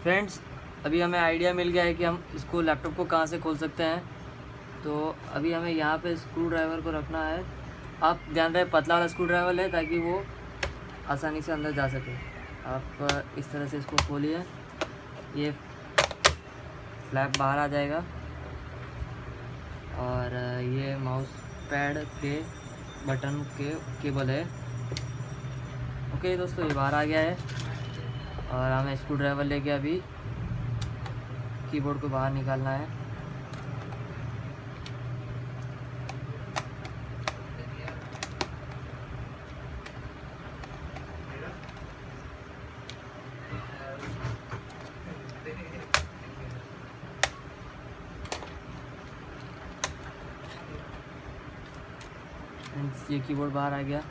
Friends, अभी हमें idea मिल गया है कि हम इसको लैपटॉप को कहाँ से खोल सकते हैं। तो अभी हमें यहाँ पे स्क्रू ड्राइवर को रखना है। आप ध्यान रहे पतला वाला स्क्रू ड्राइवर है ताकि वो आसानी से अंदर जा सके। आप इस तरह से इसको खोलिए, ये फ्लैप बाहर आ जाएगा और ये माउस पैड के बटन के केबल है। ओके दोस्तों, ये बाहर आ गया है और हमें स्क्रू ड्राइवर लेके अभी कीबोर्ड को बाहर निकालना है। ये कीबोर्ड बाहर आ गया।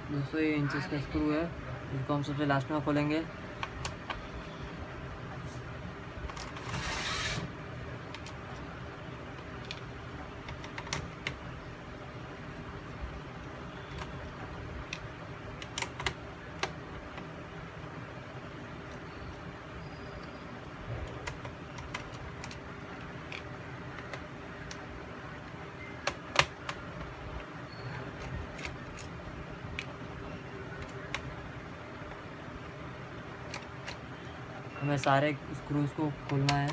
दोस्तों, ये इंचेस का स्क्रू है, इसको हम सबसे लास्ट में खोलेंगे। हमें सारे स्क्रूज को खोलना है।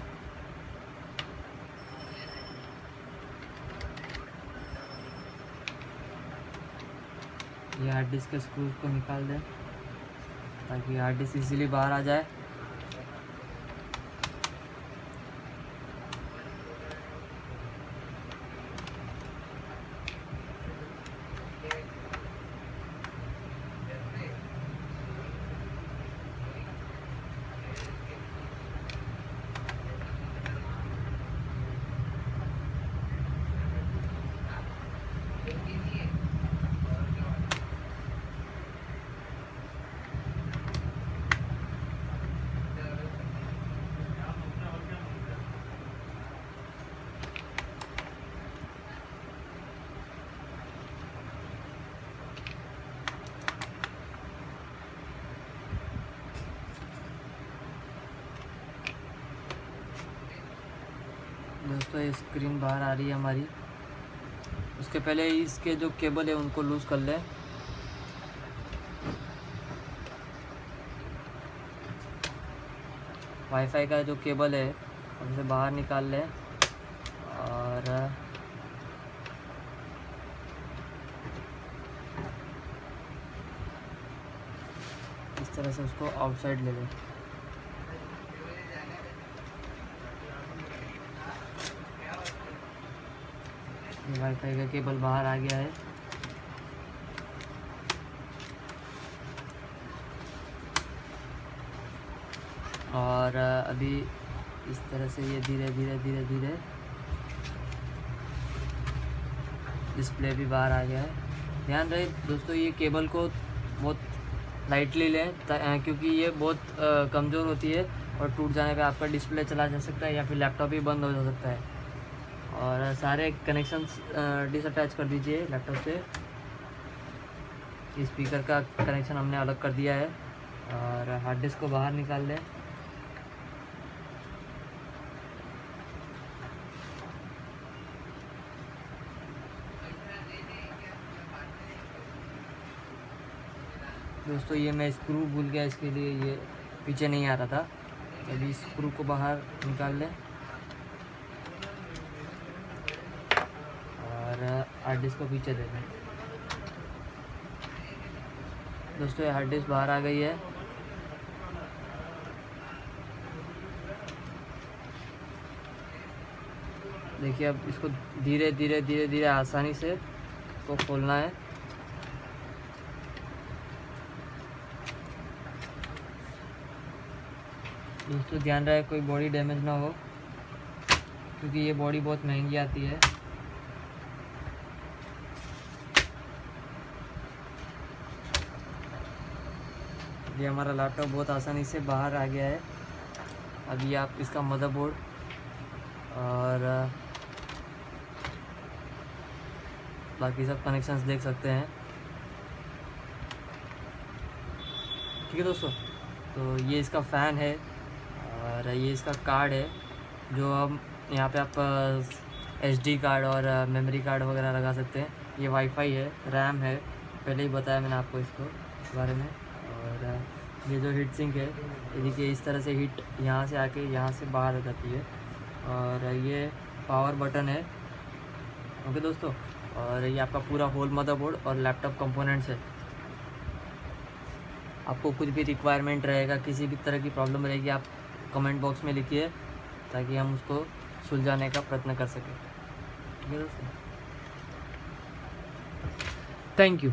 ये हार्ड डिस्क के स्क्रूज को निकाल दें ताकि हार्ड डिस्क इजीली बाहर आ जाए। दोस्तों, ये स्क्रीन बाहर आ रही है हमारी। उसके पहले इसके जो केबल है उनको लूज़ कर लें। वाईफाई का जो केबल है उसे बाहर निकाल लें और इस तरह से उसको आउटसाइड ले लें। वाईफाई का केबल बाहर आ गया है। और अभी इस तरह से ये धीरे धीरे डिस्प्ले भी बाहर आ गया है। ध्यान रहे दोस्तों, ये केबल को बहुत लाइटली लें क्योंकि ये बहुत कमज़ोर होती है और टूट जाने पे आपका डिस्प्ले चला जा सकता है या फिर लैपटॉप ही बंद हो जा सकता है। और सारे कनेक्शंस डिसअटैच कर दीजिए लैपटॉप से। स्पीकर का कनेक्शन हमने अलग कर दिया है और हार्ड डिस्क को बाहर निकाल लें। दोस्तों, ये मैं स्क्रू भूल गया, इसके लिए ये पीछे नहीं आ रहा था। अभी स्क्रू को बाहर निकाल लें और हार्ड डिस्क को पीछे दे दें। दोस्तों ये हार्ड डिस्क बाहर आ गई है। देखिए अब इसको धीरे धीरे धीरे धीरे आसानी से इसको खोलना है। दोस्तों ध्यान रहे कोई बॉडी डैमेज ना हो, क्योंकि ये बॉडी बहुत महंगी आती है। ये हमारा लैपटॉप बहुत आसानी से बाहर आ गया है। अभी आप इसका मदरबोर्ड और बाकी सब कनेक्शंस देख सकते हैं। ठीक है दोस्तों, तो ये इसका फ़ैन है और ये इसका कार्ड है, जो हम यहाँ पे आप SD कार्ड और मेमोरी कार्ड वगैरह लगा सकते हैं। ये वाईफाई है, रैम है, पहले ही बताया मैंने आपको इसको बारे में। और ये जो हीट सिंक है, ये देखिए इस तरह से हीट यहाँ से आके यहाँ से बाहर आ जाती है। और ये पावर बटन है। ओके दोस्तों, और ये आपका पूरा होल मदरबोर्ड और लैपटॉप कंपोनेंट्स है। आपको कुछ भी रिक्वायरमेंट रहेगा, किसी भी तरह की प्रॉब्लम रहेगी, आप कमेंट बॉक्स में लिखिए ताकि हम उसको सुलझाने का प्रयत्न कर सकें। ठीक है दोस्तों, थैंक यू।